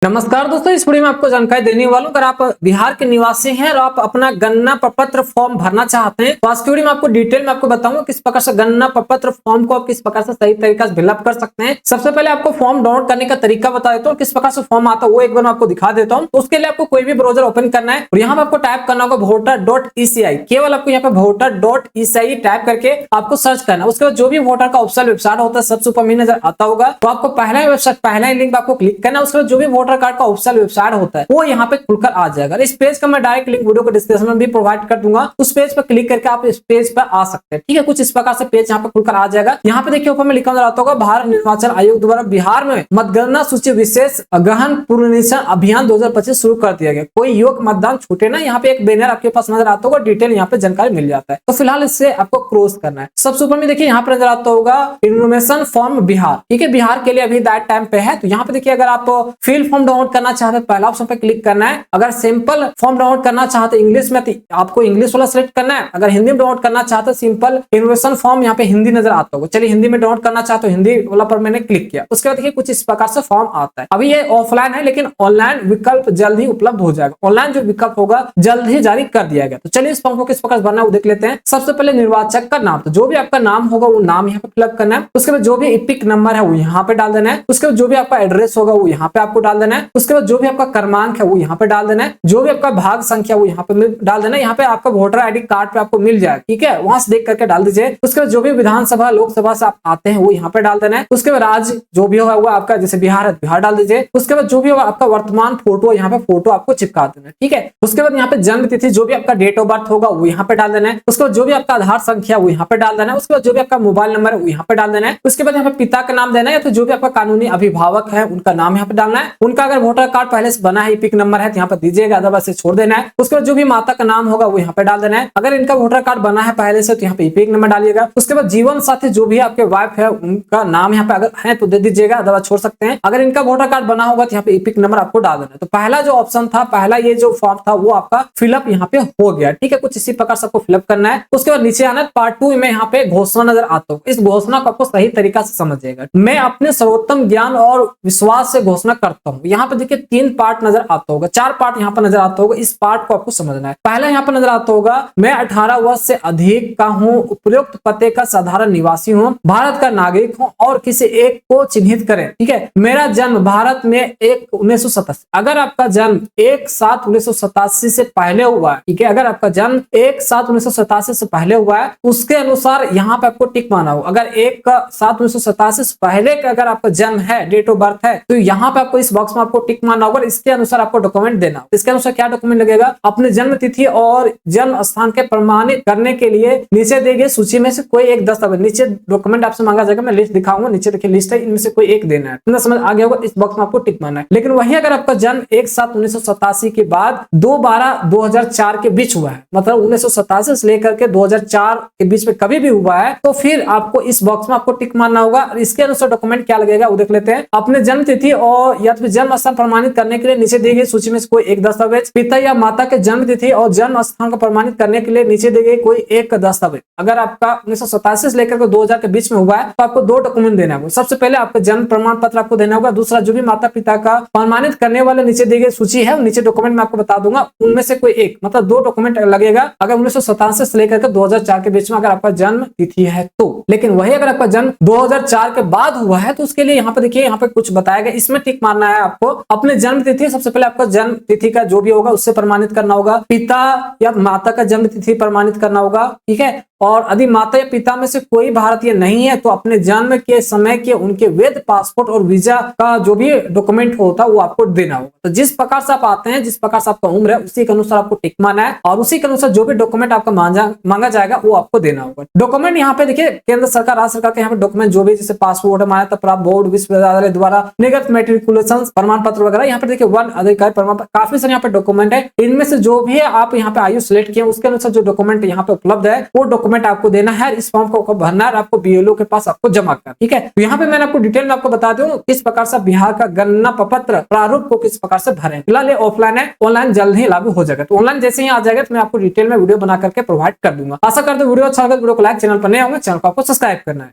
नमस्कार दोस्तों, इस वीडियो में आपको जानकारी देने वाला हूं। अगर आप बिहार के निवासी हैं और आप अपना गणना प्रपत्र फॉर्म भरना चाहते हैं तो आज की वीडियो में आपको डिटेल में आपको बताऊंगा किस प्रकार से गणना प्रपत्र फॉर्म को आप किस प्रकार से सही तरीका से फिलअप कर सकते हैं। सबसे पहले आपको फॉर्म डाउनलोड करने का तरीका बता देता हूँ, किस प्रकार से फॉर्म आता है वो एक बार आपको दिखा देता हूँ। तो उसके लिए आपको कोई भी ब्राउजर ओपन करना है और यहाँ पे आपको टाइप करना होगा voter.eci। केवल आपको यहाँ पे voter.eci टाइप करके आपको सर्च करना है। उसके बाद जो भी वोटर का ऑफिशियल वेबसाइट होता है सबसे ऊपर में नजर आता होगा, तो आपको पहला वेबसाइट पहला ही लिंक आपको क्लिक करना है। उसके बाद जो भी वोटर कार्ड का ऑफिशियल वेबसाइट होता है वो यहाँ पे खुलकर आ जाएगा। इस पेज का मैं डायरेक्ट लिंक वीडियो को डिस्क्रिप्शन में भी प्रोवाइड कर दूंगा, उस पेज पर क्लिक करके आप इस पेज पर आ सकते हैं। ठीक है, कुछ इस प्रकार से पेज यहाँ पे खुलकर आ जाएगा। यहाँ पे देखिए ऊपर में लिखा रहता होगा भारत निर्वाचन आयोग द्वारा बिहार में मतगणना सूची विशेष गहन पुनरीक्षण अभियान 2025 शुरू कर दिया गया, कोई योग्य मतदान छूटे ना। यहाँ पे एक बैनर आपके पास नजर आता होगा, डिटेल यहाँ पे जानकारी मिल जाता है। तो फिलहाल इससे आपको क्रॉस करना है। सबसे ऊपर में देखिए यहाँ पर नजर आता होगा इन्फॉर्मेशन फॉर्म बिहार। ठीक है, बिहार के लिए अभी दैट टाइम पे है। तो यहाँ पे देखिए अगर आप फिल फॉर्म डाउनलोड करना चाहते हैं पहला ऑप्शन पे क्लिक करना है। अगर सिंपल फॉर्म डाउनलोड करना चाहते हैं इंग्लिश में तो आपको इंग्लिश वाला सिलेक्ट करना है। अगर हिंदी में डाउनलोड करना चाहते हैं सिंपल इन्फॉर्मेशन फॉर्म, यहाँ पे हिंदी नजर आता होगा। चलिए हिंदी में डाउनलोड करना चाहते हो हिंदी वाला पर मैंने क्लिक किया। उसके बाद देखिए कुछ इस प्रकार से फॉर्म आता है। अभी ये ऑफलाइन है लेकिन ऑनलाइन विकल्प जल्द ही उपलब्ध हो जाएगा। ऑनलाइन जो विकल्प होगा जल्द ही जारी कर दिया गया। तो चलिए इस फॉर्म को किस प्रकार भरना है वो देख लेते हैं। सबसे पहले निर्वाचक का नाम, तो जो भी आपका नाम होगा वो नाम यहाँ पे फिलअप करना है। उसके बाद जो भी इपिक नंबर है वो यहाँ पे डाल देना है। उसके बाद जो भी आपका एड्रेस होगा वो यहाँ पे आपको डाल देना है। उसके बाद जो भी आपका क्रमांक है वो यहाँ पे डाल देना है। जो भी आपका भाग संख्या वो यहाँ पे डाल देना है। यहाँ पे आपका वोटर आईडी कार्ड पे आपको मिल जाए, ठीक है, वहां से देख करके डाल दीजिए। उसके बाद जो भी विधानसभा लोकसभा से आप आते हैं वो यहाँ पे डाल देना है। उसके बाद राज्य जो भी होगा वो आपका, जैसे बिहार है बिहार डाल दीजिए। उसके बाद जो भी होगा आपका वर्तमान फोटो यहाँ पे फोटो आपको चिपका देना है, ठीक है। उसके बाद यहाँ पे जन्म तिथि जो भी आपका डेट ऑफ बर्थ होगा वो यहाँ पे डाल देना है। उसके बाद जो भी आपका आधार संख्या वो यहाँ पे डाल देना है। उसके बाद जो भी आपका मोबाइल नंबर है वो यहाँ पे डाल देना है। उसके बाद यहाँ पे पिता का नाम देना है, तो जो भी आपका कानूनी अभिभावक है उनका नाम यहाँ पे डालना है। उनका अगर वोटर कार्ड पहले से बना है, पिक नंबर है तो यहाँ पे दीजिएगा, अदरवाइज से छोड़ देना है। उसके बाद जो भी माता का नाम होगा वो यहाँ पे डाल देना है। अगर इनका वोटर कार्ड बना है पहले से तो यहाँ पे पिक नंबर डालिएगा। उसके बाद जीवन साथी जो भी आपके वाइफ है उनका नाम यहाँ पे अगर है तो दे दीजिएगा, अदरवाइज छोड़ सकते हैं। अगर इनका वोटर कार्ड बना होगा तो यहाँ पे पिक नंबर आपको डाल देना है। तो पहला जो ऑप्शन था, पहला ये जो फॉर्म था वो आपका फिलअप यहाँ पे हो गया, ठीक है। कुछ इसी प्रकार से आपको फिलअप करना है। उसके बाद नीचे आना है। पार्ट 2 में यहाँ पे घोषणा नजर आता हो, इस घोषणा को आपको सही तरीका से समझिएगा। मैं अपने सर्वोत्तम ज्ञान और विश्वास से घोषणा करता हूँ। यहाँ पे देखिए 3 पार्ट नजर आता होगा, 4 पार्ट यहाँ पर नजर आता होगा। इस पार्ट को आपको समझना है। पहला यहाँ पर नजर आता होगा, मैं 18 वर्ष से अधिक का हूँ, उपयुक्त पते का साधारण निवासी हूँ, भारत का नागरिक हूँ और किसी एक को चिन्हित करें, ठीक है। मेरा जन्म भारत में 1987, अगर आपका जन्म 1/7/1987 से पहले हुआ है, ठीक है, अगर आपका जन्म 1/7/1987 से पहले हुआ है उसके अनुसार यहाँ पे आपको टिक माना हो। अगर 1/7/1987 से पहले का अगर आपका जन्म है, डेट ऑफ बर्थ है, तो यहाँ पे आपको इस बॉक्स में आपको टिक मारना होगा। इसके अनुसार आपको डॉक्यूमेंट देना होगा। इसके अनुसार क्या डॉक्यूमेंट लगेगा, अपने जन्म तिथि और जन्म स्थान के प्रमाणित करने के लिए नीचे दी गई सूची में से कोई एक दस्तावेज, नीचे डॉक्यूमेंट आपसे मांगा जाएगा, मैं लिस्ट दिखाऊंगा, नीचे देखिए लिस्ट है, इनमें से कोई एक देना है। इतना समझ आ गया होगा, इस बॉक्स में आपको टिक मारना है। लेकिन वही अगर आपका जन्म 1/7/1987 के बाद 2/12/2004 के बीच हुआ है, मतलब 1987 से लेकर के 2004 के बीच में कभी भी हुआ है, तो फिर आपको इस बॉक्स में आपको टिक मारना होगा। इसके अनुसार डॉक्यूमेंट क्या लगेगा वो देख लेते हैं। अपने जन्म तिथि और या फिर जन्म स्थान प्रमाणित करने के लिए नीचे दी गई सूची में से कोई एक दस्तावेज, पिता या माता के जन्म तिथि और जन्म स्थान को प्रमाणित करने के लिए नीचे दी गई कोई एक दस्तावेज। अगर आपका 1987 से लेकर के 2000 के बीच में हुआ है तो आपको 2 डॉक्यूमेंट देना होगा। सबसे पहले आपका जन्म प्रमाण पत्र आपको देना होगा। दूसरा जो भी माता पिता का प्रमाणित करने वाले नीचे दी गई सूची है, नीचे डॉक्यूमेंट मैं आपको बता दूंगा, उनमें से कोई एक, मतलब 2 डॉक्यूमेंट लगेगा अगर 1987 से लेकर के 2004 के बीच में अगर आपका जन्म तिथि है तो। लेकिन वही अगर आपका जन्म 2004 के बाद हुआ है तो उसके लिए यहाँ पे देखिए यहाँ पे कुछ बताया गया, इसमें टिक मारना है आपको। अपने जन्म तिथि, सबसे पहले आपका जन्म तिथि का जो भी होगा उससे प्रमाणित करना होगा। पिता या माता का जन्म तिथि प्रमाणित करना होगा, ठीक है। और यदि माता या पिता में से कोई भारतीय नहीं है तो अपने जन्म के समय के उनके वैध पासपोर्ट और वीजा का जो भी डॉक्यूमेंट होता है वो आपको देना होगा। तो जिस प्रकार से आप आते हैं, जिस प्रकार से आपका उम्र है, उसी के अनुसार आपको टिक मारना है और उसी के अनुसार जो भी डॉक्यूमेंट आपका मांगा जाएगा वो आपको देना होगा। डॉक्यूमेंट यहाँ पे देखिए केंद्र सरकार, राज्य सरकार के यहाँ पे डॉक्यूमेंट जो भी, जैसे पासपोर्ट, मान्यता प्राप्त बोर्ड, विश्वविद्यालय द्वारा निर्गत मैट्रिकुलेशन प्रमाण पत्र वगैरह, यहाँ पे देखिए वन अधिकारी प्रमाण पत्र, काफी सारे यहाँ पे डॉक्यूमेंट है। इनमें से जो भी है आप यहाँ पे आयु सिलेक्ट किए उसके अनुसार जो डॉक्यूमेंट यहाँ पे उपलब्ध है वो डॉक्यूमेंट आपको देना है। इस फॉर्म को भरना है, आपको बीएलओ के पास आपको जमा करना, ठीक है। तो यहाँ पे मैंने आपको डिटेल में आपको बता दूं किस प्रकार से बिहार का गणना प्रपत्र प्रारूप को किस प्रकार से भरें। फिलहाल ये ऑफलाइन है, ऑनलाइन जल्द ही लागू हो जाएगा। तो ऑनलाइन जैसे ही आ जाएगा तो मैं आपको डिटेल में वीडियो बना करके प्रोवाइड कर दूंगा। आशा करते वीडियो अच्छा लगा, वीडियो को लाइक, चैनल पर नए होंगे चैनल को आपको सब्सक्राइब करना है।